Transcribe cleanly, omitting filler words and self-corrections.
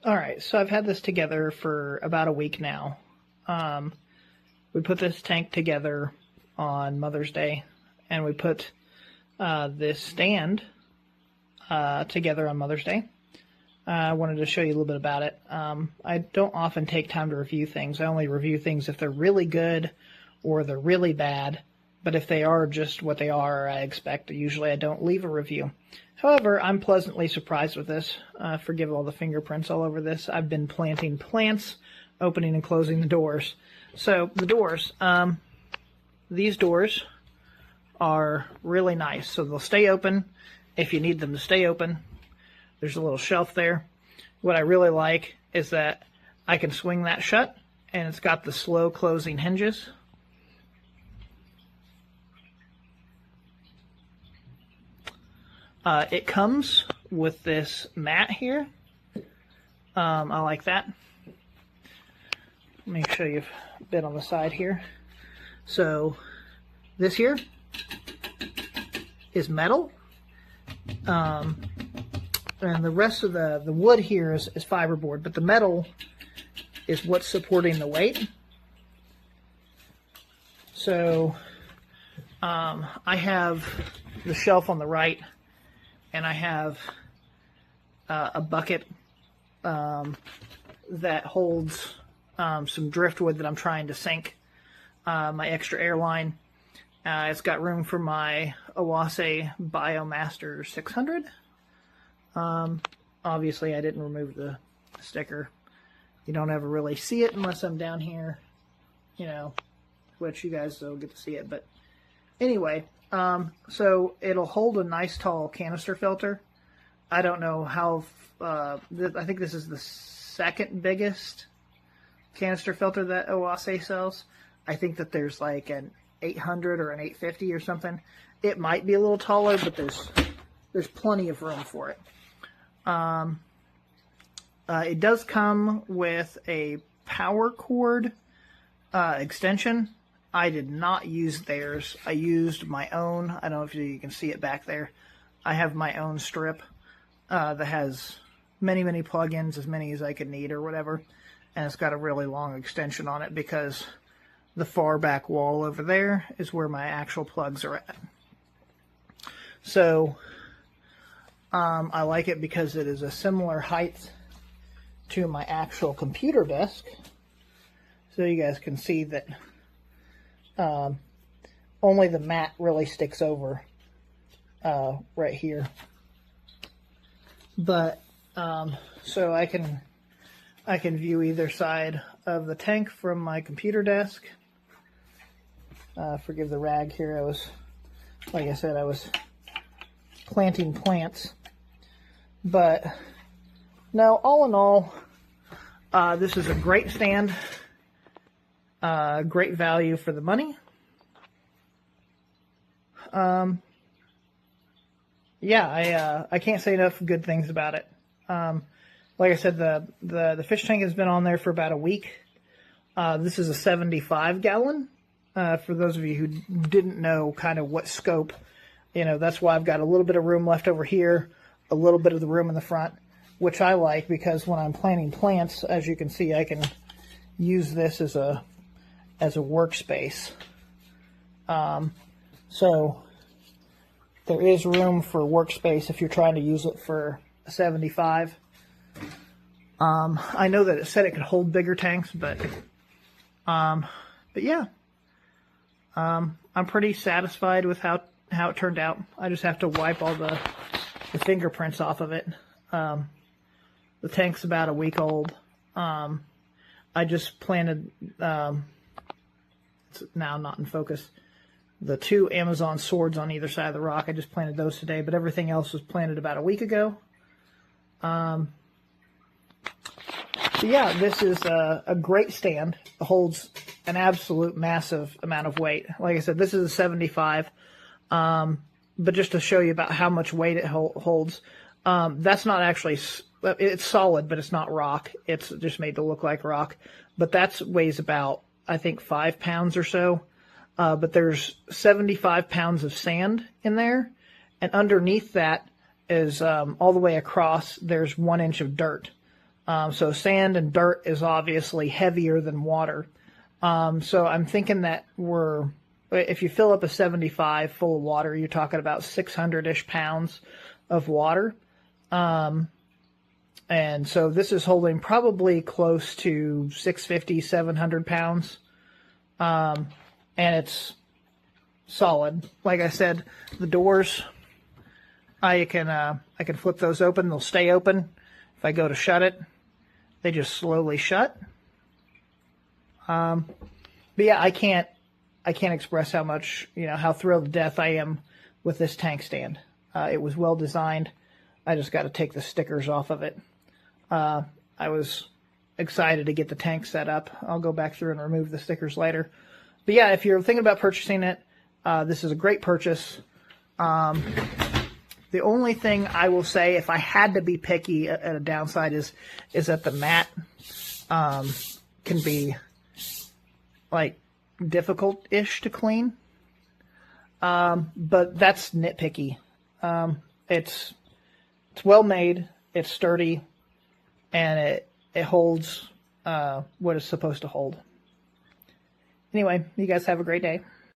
All right, so I've had this together for about a week now. We put this tank together on Mother's Day, and we put this stand together on Mother's Day. I wanted to show you a little bit about it. I don't often take time to review things. I only review things if they're really good or they're really bad. But if they are just what they are, I expect, usually I don't leave a review. However, I'm pleasantly surprised with this. Forgive all the fingerprints all over this. I've been planting plants, opening and closing the doors. So the doors, these doors are really nice. So they'll stay open if you need them to stay open. There's a little shelf there. What I really like is that I can swing that shut, and it's got the slow closing hinges. It comes with this mat here. I like that. Let me show you a bit on the side here. So this here is metal. And the rest of the wood here is fiberboard, but the metal is what's supporting the weight. So I have the shelf on the right, and I have a bucket that holds some driftwood that I'm trying to sink, my extra airline. It's got room for my Owase Biomaster 600. Obviously, I didn't remove the sticker. You don't ever really see it unless I'm down here, you know, which you guys will get to see it. But anyway, so it'll hold a nice tall canister filter. I don't know how, I think this is the second biggest canister filter that Owase sells. I think that there's like an 800 or an 850 or something. It might be a little taller, but there's plenty of room for it. It does come with a power cord extension. I did not use theirs. I used my own. I don't know if you can see it back there. I have my own strip that has many plug-ins, as many as I could need or whatever. And it's got a really long extension on it because the far back wall over there is where my actual plugs are at. So I like it because it is a similar height to my actual computer desk. So you guys can see that only the mat really sticks over right here. But so I can view either side of the tank from my computer desk. Forgive the rag here. Like I said, I was planting plants. But no, all in all, this is a great stand. Great value for the money. Yeah, I can't say enough good things about it. Like I said, the fish tank has been on there for about a week. This is a 75 gallon. For those of you who didn't know kind of what scope, you know, that's why I've got a little bit of room left over here, a little bit of the room in the front, which I like because when I'm planting plants, as you can see, I can use this as a workspace. So there is room for workspace if you're trying to use it for a 75. I know that it said it could hold bigger tanks, but yeah, I'm pretty satisfied with how it turned out. I just have to wipe all the fingerprints off of it. The tank's about a week old. I just planted, it's now not in focus, the 2 Amazon swords on either side of the rock. I just planted those today, but everything else was planted about a week ago. So yeah, this is a great stand. It holds an absolute massive amount of weight. Like I said, this is a 75. But just to show you about how much weight it holds, that's not actually, it's solid, but it's not rock. It's just made to look like rock. But that weighs about, I think, 5 pounds or so. But there's 75 pounds of sand in there. And underneath that is, all the way across, there's 1 inch of dirt. So sand and dirt is obviously heavier than water. So I'm thinking that if you fill up a 75 full of water, you're talking about 600-ish pounds of water. And so this is holding probably close to 650, 700 pounds. And it's solid. Like I said, the doors, I can flip those open. They'll stay open. If I go to shut it, they just slowly shut. But yeah, I can't express how much, how thrilled to death I am with this tank stand. It was well designed. I just got to take the stickers off of it. I was excited to get the tank set up. I'll go back through and remove the stickers later. But yeah, if you're thinking about purchasing it, this is a great purchase. The only thing I will say, if I had to be picky at a downside, is that the mat can be like difficult-ish to clean. But that's nitpicky. It's well made, it's sturdy, and it holds what it's supposed to hold. Anyway, you guys have a great day.